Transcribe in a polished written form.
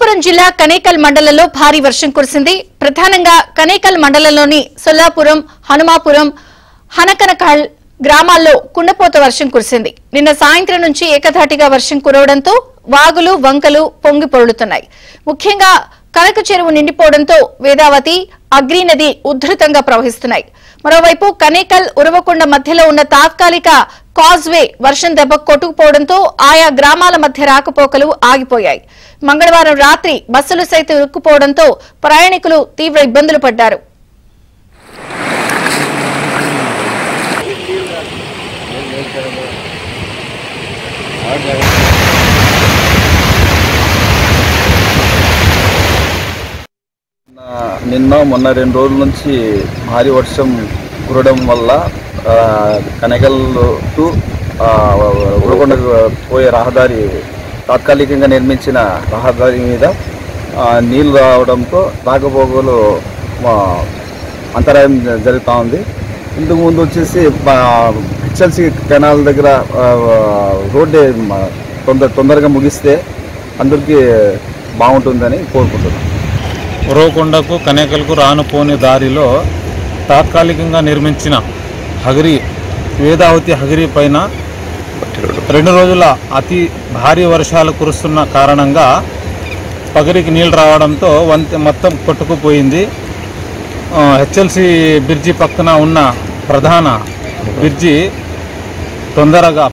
అనంతపురం జిల్లా కనేకల్ మండలంలో భారీ వర్షం కురిసింది. ప్రధానంగా కనేకల్ మండలంలోని సొల్లాపురం, హనుమాపురం, హనకనకల్ గ్రామాల్లో కుండపోత వర్షం కురిసింది. నిన్న సాయంత్రం నుంచి ఏకధాటిగా వర్షం కురవడంతో వాగులు, వంకలు పొంగి పొర్లుతున్నాయి. ముఖ్యంగా కనక చెరువు నిండిపోవడంతో వేదావతి, అగ్రి నది ఉధృతంగా ప్రవహిస్తున్నాయి. మరోవైపు కనేకల్, ఉరవకొండ మధ్యలో ఉన్న తాత్కాలిక కాజ్వే వర్షం దెబ్బ కొట్టుకుపోవడంతో ఆయా గ్రామాల మధ్య రాకపోకలు ఆగిపోయాయి. మంగళవారం రాత్రి బస్సులు సైతం ఇరుక్కుపోవడంతో ప్రయాణికులు తీవ్ర ఇబ్బందులు పడ్డారు. నిన్న మొన్న 2 రోజుల నుంచి భారీ వర్షం కురవడం వల్ల కనేకల్ టు ఉరవకొండకు పోయే రహదారి తాత్కాలికంగా నిర్మించిన రహదారి మీద నీళ్లు రావడంతో రాకపోకలు అంతరాయం జరుగుతూ ఉంది. ఇంతకు ముందు వచ్చేసి హెచ్ఎల్సి కెనాల్ దగ్గర రోడ్డే తొందరగా ముగిస్తే అందరికీ బాగుంటుందని కోరుకుంటున్నాం. ఉరవకొండకు కనేకల్కు రానుపోని దారిలో తాత్కాలికంగా నిర్మించిన వేదావతి హగిరి పైన 2 రోజుల అతి భారీ వర్షాలు కురుస్తున్న కారణంగా పగిరికి నీళ్ళు రావడంతో మొత్తం కొట్టుకుపోయింది. హెచ్ఎల్సి బ్రిడ్జి పక్కన ఉన్న ప్రధాన బ్రిడ్జి తొందరగా